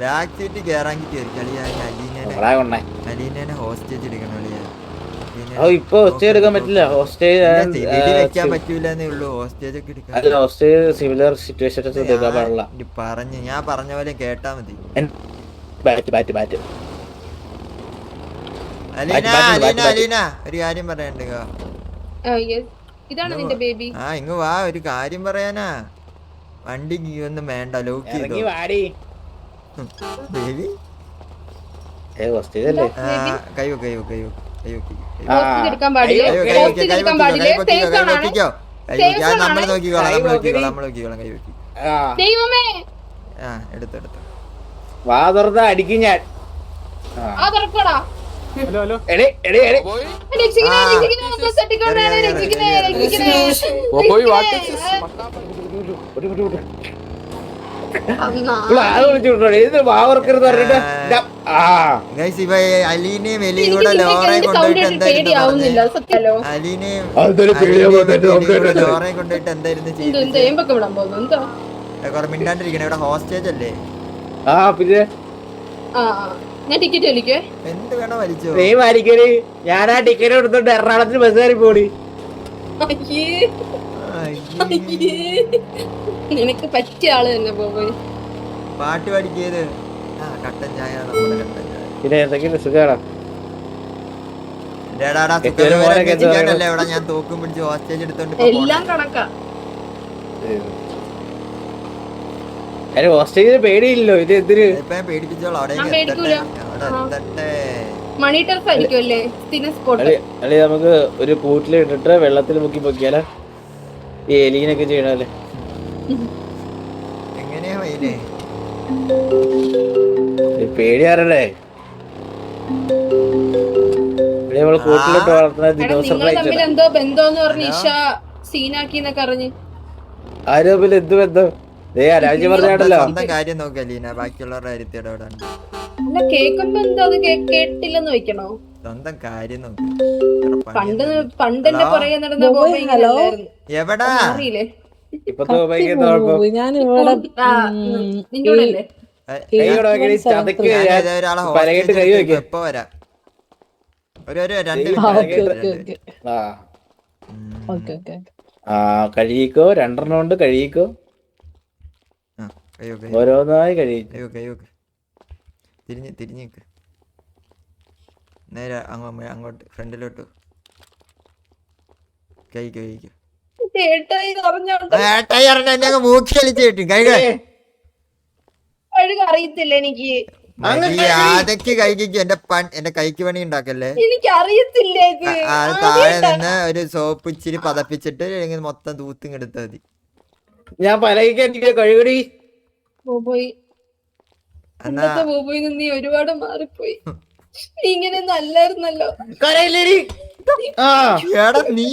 Back seat കേറാൻ കയറി കളിയാ. അലീനെ ഹോസ്റ്റേജ് എടുക്കണം കളിയാ. ഇപ്പൊ ഹോസ്റ്റേജ് എടുക്കാൻ പറ്റില്ല. ഹോസ്റ്റേജ് വെക്കാൻ പറ്റൂലെന്നേ ഉള്ളൂ. ഹോസ്റ്റേജ് ഒക്കെ എടുക്കാൻ സിമിലർ സിറ്റുവേഷൻ പറഞ്ഞു. ഞാൻ പറഞ്ഞ പോലെ കേട്ടാ മതി. അലീന ഒരു കാര്യം പറയണ്ട്. ഇങ്ങ് വാ, ഒരു കാര്യം പറയാനാ. വണ്ടി ഒന്നും വേണ്ട, ലോക്ക് ചെയ്തോ ബേബി. നമ്മൾ നോക്കിക്കോളാം. എടുത്തെടുത്തു വാ തുറന്ന അടിക്കും ഞാൻ. അലീനയും എലിയും കൂടെ ലോറെ കൊണ്ടുപോയിട്ട് എന്തായിരുന്നു മിണ്ടാണ്ടിരിക്കണേ. ഇവിടെ ഹോസ്റ്റേജ് അല്ലേ? എന്ത് വേണോ വലിച്ചോ. ഞാൻ ആ ടിക്കറ്റ് എടുത്തോണ്ട് എറണാകുളത്തിന് ബസ് കയറി പോടി. നിനക്ക് പറ്റിയ ആള് തന്നെ പോയി. പാട്ട് പഠിക്കത് കട്ടൻ ചായ. നമ്മുടെ കട്ടൻ ചായ പിന്നെ എന്തെങ്കിലും സുഖാണോ? ഇവിടെ ഞാൻ തോക്കും പിടിച്ച് ഹോസ്റ്റേജ് എടുത്തോണ്ട് എല്ലാം കണക്കാ. ഹോസ്റ്റേജിന് പേടിയില്ലല്ലോ. ഇത് എന്തിന് പേടിപ്പിച്ചോളാം. അല്ലെ നമുക്ക് ഒരു കൂട്ടിൽ ഇട്ടിട്ട് വെള്ളത്തിൽ മുക്കി പൊക്കിയാലോ? ഈ എലീനൊക്കെ ചെയ്യണല്ലേ. എങ്ങനെയാ പേടിയാറല്ലേ? കൂട്ടിലിട്ട് വളർത്തുന്ന എന്തോ ബന്ധോന്ന് പറഞ്ഞ് ഇഷ സീനാക്കിന്നൊക്കെ അറിഞ്ഞ്. ആരോപിൽ എന്ത് ബന്ധം? രാജ്യം പറഞ്ഞാണല്ലോ. സ്വന്തം കാര്യം നോക്ക് അലീന, ബാക്കിയുള്ളവരുടെ കാര്യത്തിൽ ഇടപെടാൻ. അല്ല കേൾക്കുമ്പോ എന്താ അത് കേട്ടില്ലെന്ന് വെക്കണോ? സ്വന്തം കാര്യം നോക്ക്. പണ്ടെന്റെ പുറകെ നടന്ന എവിടാ അറിയില്ലേ? എപ്പോ വരാം? ഒരു 2 മിനിറ്റ്. കഴിയിക്കോ, 2 കൊണ്ട് കഴിയിക്കോ. ഓരോന്നായി കഴിയും. തിരിഞ്ഞ് നേരെ അങ്ങോട്ട് ഫ്രണ്ടിലോട്ട് കഴിക്കും. മൂക്കി കളിച്ച് കിട്ടും. അറിയത്തില്ല എനിക്ക്. അതൊക്കെ കഴിക്കും. എന്റെ കൈക്ക് പണി ഉണ്ടാക്കല്ലേ. എനിക്ക് അറിയത്തില്ല. താഴെ നിന്ന് ഒരു സോപ്പ് ഇച്ചിരി പതപ്പിച്ചിട്ട് മൊത്തം തൂത്തിങ് എടുത്താൽ മതി. ഞാൻ പലകി കഴുകടി പോയി. നീ ഒരുപാട് മാറിപ്പോയി. ഇങ്ങനെ നല്ലായിരുന്നല്ലോ. നീ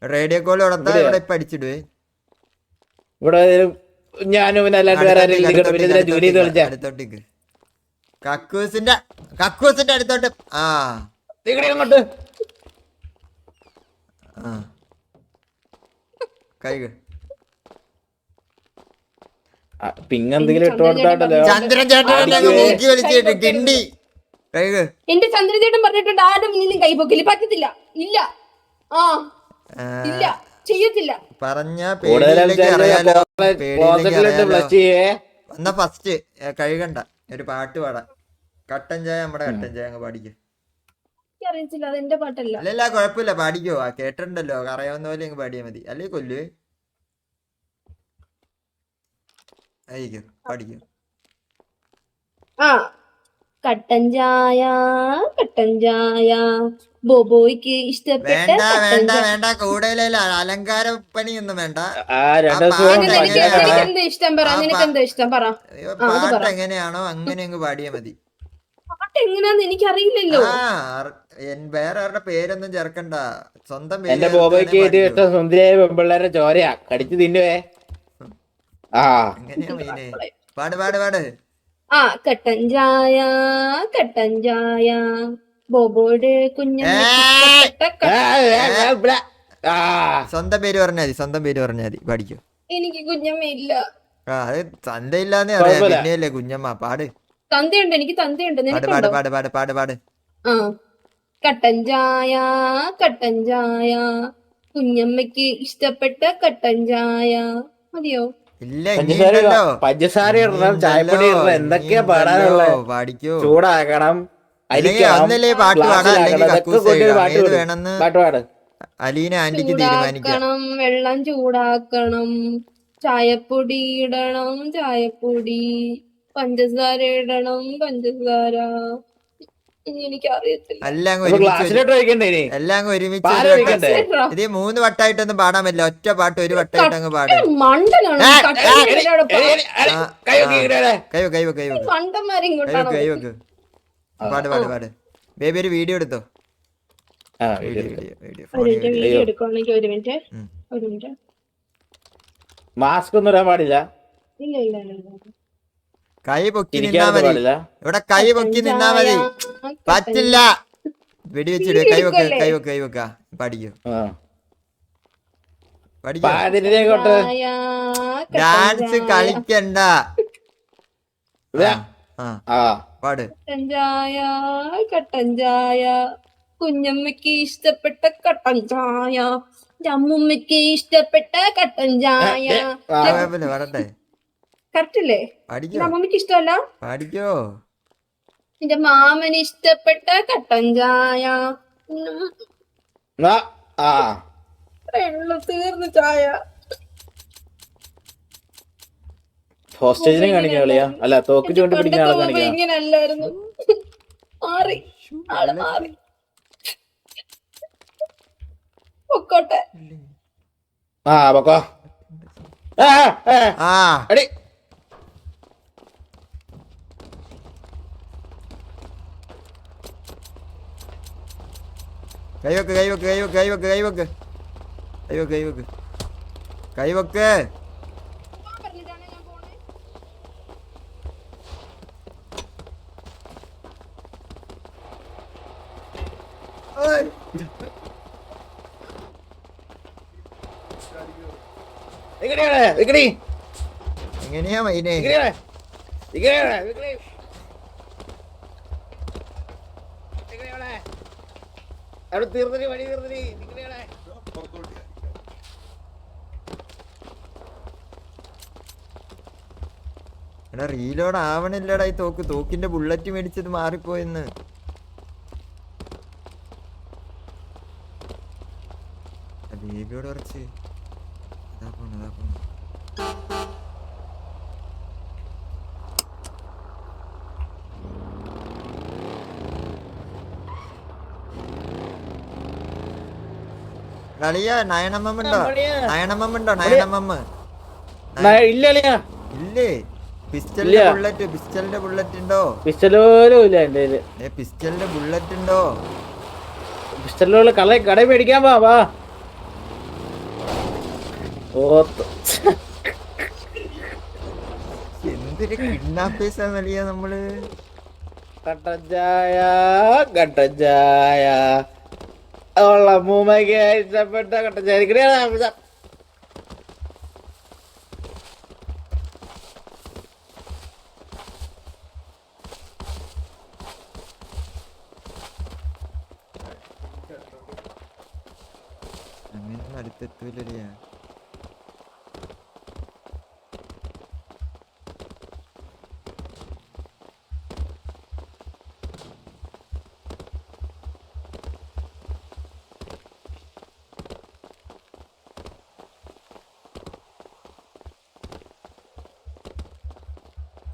റേഡിയോ കോൾ ഇവിടെ ഇപ്പൊ അടിച്ചിടുവേ. ഇവിടെ ഞാനും അടുത്തോട്ടേക്ക് കക്കൂസിന്റെ അടുത്തോട്ട്. അങ്ങോട്ട് പിങ്ങെന്തെങ്കിലും ഇട്ട് കൊടുത്താണ്ടല്ലോ. ചന്ദ്രൻ ചേട്ടൻ മൂക്കി വലിച്ചിട്ട് കിണ്ടി. എന്റെ ചന്ദ്രൻ ചേട്ടൻ പറഞ്ഞിട്ടുണ്ട് ആരും മുന്നിലും കൈപ്പൊക്കില്ല. പറ്റത്തില്ല. ഇല്ല. ഇല്ല, ചെയ്യത്തില്ല. പറഞ്ഞ എന്നാ ഫസ്റ്റ് കഴുകണ്ട, ഒരു പാട്ട് പാടാം. കട്ടൻ ചായ, നമ്മുടെ കട്ടൻ ചായ അങ്ങ് പാടിക്കോ. അറിയത്തില്ല, അതെന്റെ പാട്ടല്ല. അല്ലല്ല കുഴപ്പമില്ല, പാടിക്കോ. കേട്ടിട്ടുണ്ടല്ലോ, അറിയാവുന്ന പോലെ അങ്ങ് പാടിയാ മതി. അല്ലേ കൊല്ലുവേ. ആയിരിക്കും, പാടിക്കോ. കട്ടൻ ചായ, കട്ടൻ ചായ, ബോബോയ്ക്ക് ഇഷ്ടപ്പെട്ട. വേണ്ട വേണ്ട വേണ്ട, കൂടുതലല്ല അലങ്കാര പണിയൊന്നും വേണ്ട. ഇഷ്ടം പറ, നിനക്ക് എന്താ ഇഷ്ടം പറ. പാട്ട് എങ്ങനെയാണോ അങ്ങനെ അങ്ങ് പാടിയാ മതി. പാട്ട് എങ്ങനെയാന്ന് എനിക്ക് അറിയില്ലല്ലോ. വേറെ ആരുടെ പേരൊന്നും ചേർക്കണ്ട, സ്വന്തം എന്റെ ബോബോയ്ക്ക് ഏറ്റവും സുന്ദരിയായ പെൺപിള്ളേരെ ചോരയാ കടിച്ചു തിന്നുവേ. എങ്ങനെയാ മീനെ? പാട് പാട് പാട്. കട്ടൻ ചായ, കട്ടൻ ചായ, ബോബോയുടെ കുഞ്ഞമ്മയ്ക്ക് ആ സ്വന്തം പേര് പറഞ്ഞാൽ മതി, സ്വന്തം പേര് പറഞ്ഞാൽ മതി, പഠിക്കൂ. എനിക്ക് കുഞ്ഞമ്മയില്ല. ആ അത് തന്തയില്ലാന്നേ അറിയാം, പിന്നെയല്ലേ കുഞ്ഞമ്മ. പാട് തന്തയുണ്ട്, എനിക്ക് തന്തയുണ്ട്. പാട് പാട് നിനക്കുണ്ടോ? പാട് പാട് പാട് പാട്. ആ. കട്ടൻ ചായ കട്ടൻ ചായ, കുഞ്ഞമ്മയ്ക്ക് ഇഷ്ടപ്പെട്ട കട്ടൻ ചായ. മതിയോ? ഇല്ല പഞ്ചസാര ഇനിയുണ്ടല്ലോ. പഞ്ചസാര ഇടണം, ചായപ്പൊടി ഇടണം, എന്തൊക്കെയാ പാടാനുള്ളത്? പാടിക്കോ. ചൂടാക്കണം, അരിക്കണം, ഒന്നല്ലേ പാട്ട് പാടാ, അല്ലെങ്കിൽ കക്കൂസ് കഴുകാം. ഏത് വേണമെന്ന് പാട്ട് പാട്. അലീന ആന്റിക്ക് തീരുമാനിക്കാം. ചൂടാക്കണം, വെള്ളം ചൂടാക്കണം, ചായപ്പൊടി ഇടണം, ചായപ്പൊടി, പഞ്ചസാര ഇടണം, പഞ്ചസാര. ഇനി എനിക്കറിയത്തില്ല. എല്ലാം അപ്പൊ ഗ്ലാസ്സിലോട്ട് ഒഴിക്കണ്ടേ ഇനി? എല്ലാം ഒരുമിച്ച് പാല് ഒരു വട്ടം. ഒഴിക്കണ്ടേ? ഇത് 3 വട്ടായിട്ടൊന്നും പാടാൻ പറ്റില്ല, ഒറ്റ പാട്ട് ഒരു വട്ടായിട്ട് അങ്ങ് പാട്. മണ്ടനാണ് ഈ കട്ടൻ ചായയുടെ ഒപ്പം. കൈ വെക്ക് ഇങ്ങോട്ട്. കൈവക്ക് കൈവക്ക് കൈവക്ക് മണ്ടന്മാരെ ഇങ്ങോട്ടാണ് കൈവക്ക്. പാട് പാട് പാട്. ബേബി ഒരു വീഡിയോ എടുത്തോ. ആ, video video. Video video video എടുക്കുവാണെങ്കിൽ ഒരു മിനിറ്റ്. ഒരു മിനിറ്റ്. മാസ്ക് ഒന്നും ഇടാൻ പാടില്ല, ഇല്ല ഇല്ല ഇല്ല. കൈ പൊക്കി നിന്നാ ഇരിക്കാനൊന്നും മതി. പാടില്ല. ഇവിടെ കൈ പൊക്കി നിന്നാ മതി. പറ്റില്ല. വെടിവെച്ചിട്. കൈവക്ക് കൈവക്ക് കൈവക്ക. പഠിക്കൂ ആ. പഠിക്കൂ. പാതിരിക്കോട്ട് ഡാൻസ് കളിക്കണ്ട. ആ ആ പാട്. കട്ടൻ ചായ കട്ടൻ ചായ, കുഞ്ഞമ്മയ്ക്ക് ഇഷ്ടപ്പെട്ട കട്ടൻ ചായ, അമ്മുമ്മയ്ക്ക് ഇഷ്ടപ്പെട്ട കട്ടൻ ചായ. കുഴപ്പമില്ല, പാടട്ടെ. കറക്റ്റ് അല്ലേ? പഠിക്കോ അമ്മമ്മയ്ക്ക് ഇഷ്ടമല്ല, പഠിക്കോ. എന്റെ മാമന് ഇഷ്ടപ്പെട്ട കട്ടൻ ചായ. ആ എണ്ണ തീർന്നു ചായ. ഹോസ്റ്റേജിനെ കാണിക്കാൻ കളിയാ? അല്ല, തോക്ക് ചൂണ്ടി പിടിക്കുന്ന ആളെ കാണിക്കാം. ഇങ്ങനെ അല്ലായിരുന്നു. മാറി, ആള് മാറി. പൊക്കോട്ടെ. ആ പൊക്കോ. ആ അടി. കൈവക്ക് കൈവക്ക് കൈവക്ക് കൈവക്ക് കൈവക്ക് കൈവക്ക് കൈവക്ക് കൈവക്ക്. പറഞ്ഞിട്ടാണ് ഞാൻ പോണേ. എങ്ങനെയാ മൈനെ? അവിടെ തീർന്നിട്ട് വഴി തീർന്നിട്ട്. എടാ റീലോഡ് ആവണില്ലടാ ഈ തോക്ക്. തോക്കിന്റെ ബുള്ളറ്റ് മേടിച്ചത് മാറിപ്പോയെന്ന്. ബേബിയോട് കുറച്ച് ഇതാ പോണു ഇതാ പോണു. കളിയാ നയനമ്മണ്ടോ? നയനമ്മണ്ടോ? നയനമ്മ ഇല്ല അളിയാ, ഇല്ലേ? പിസ്റ്റലിന്റെ ബുള്ളറ്റ്, പിസ്റ്റലിന്റെ ബുള്ളറ്റ് ഉണ്ടോ? പിസ്റ്റലോലും ഇല്ല എന്റെ കയ്യില്. പിസ്റ്റലിന്റെ ബുള്ളറ്റ് ഉണ്ടോ? പിസ്റ്റലോള് കട മേടിക്കാൻ വാ. എന്തൊരു കിഡ്നാപ്പേഴ്സാ നൽകിയ നമ്മള്. കട്ടൻ ചായ കട്ടൻ ചായ, അമ്മൂമ്മയ്ക്ക് ഇഷ്ടപ്പെട്ട കട്ടൻ ചായ. അങ്ങനെ അടുത്തെത്തൂലേ.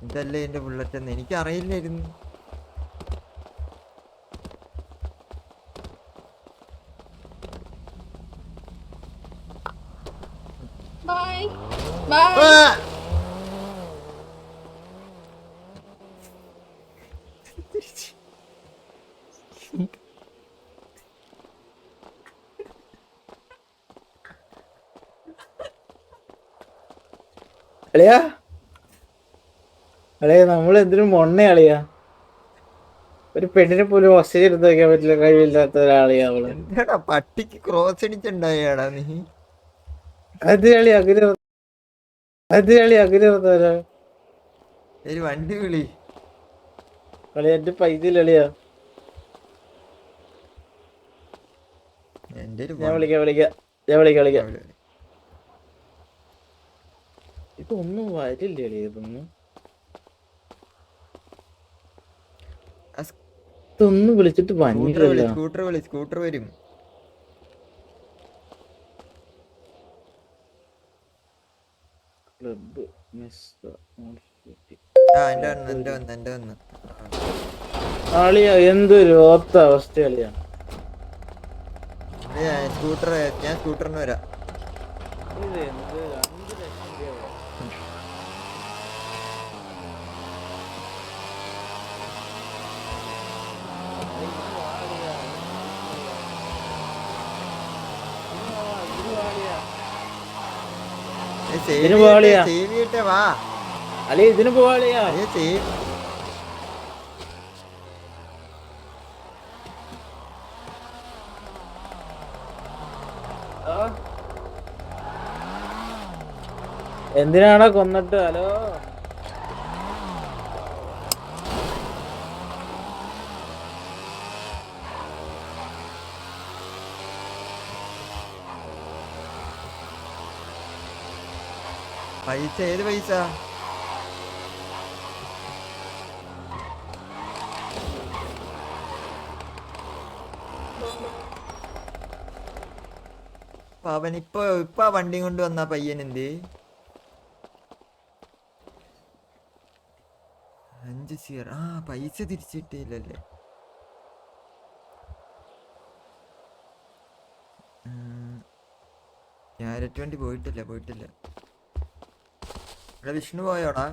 ഇതല്ലേ എന്റെ ബുള്ളറ്റ് എന്ന് എനിക്ക് അറിയില്ലായിരുന്നു. Bye bye. അളിയാ നമ്മൾ എന്തിനും മൊണ്ണ അളിയാ. ഒരു പെണ്ണിനെ പോലും ഹോസ്റ്റേജ് എടുത്ത് വെക്കാൻ പറ്റില്ല കഴിവില്ലാത്ത ഒരാളെയാ അവള്. എന്താടാ പട്ടിക്ക് ക്രോസ് അടിച്ചുണ്ടായാടാ നീ? അത് കളി അങ്ങനെ വന്നാലോ ഒരു വണ്ടി വിളി. കളി എന്റെ പൈസയിൽ കളിയാ. എന്റെ ഒരു ഞാൻ വിളിക്കാം. ഇതൊന്നും വരില്ല കളി. ഇതൊന്നും വിളിച്ചിട്ട് വന്നില്ലല്ലോ. സ്കൂട്ടർ വരും. എന്റെ വന്ന് ആളിയാ എന്തൊരു ഓത്ത അവസ്ഥ കളിയാ. ഞാൻ സ്കൂട്ടറിന് വരാം. ഇത് എന്ത് 5 ലക്ഷം രൂപ. ഇതിന് പോവാളിയാ. വാ അല്ലെ ഇതിന് പോവാളിയാ. എന്തിനാണോ കൊന്നിട്ട്? ഹലോ പൈസ ഏത് പൈസ? അവൻ ഇപ്പൊ വണ്ടി കൊണ്ട് വന്ന പയ്യൻ എന്ത് 5 പൈസ തിരിച്ചിട്ടില്ലല്ലേ? ക്യാരറ്റ് വണ്ടി പോയിട്ടില്ല. ഇവിടെ വിഷ്ണു പോയോടാ?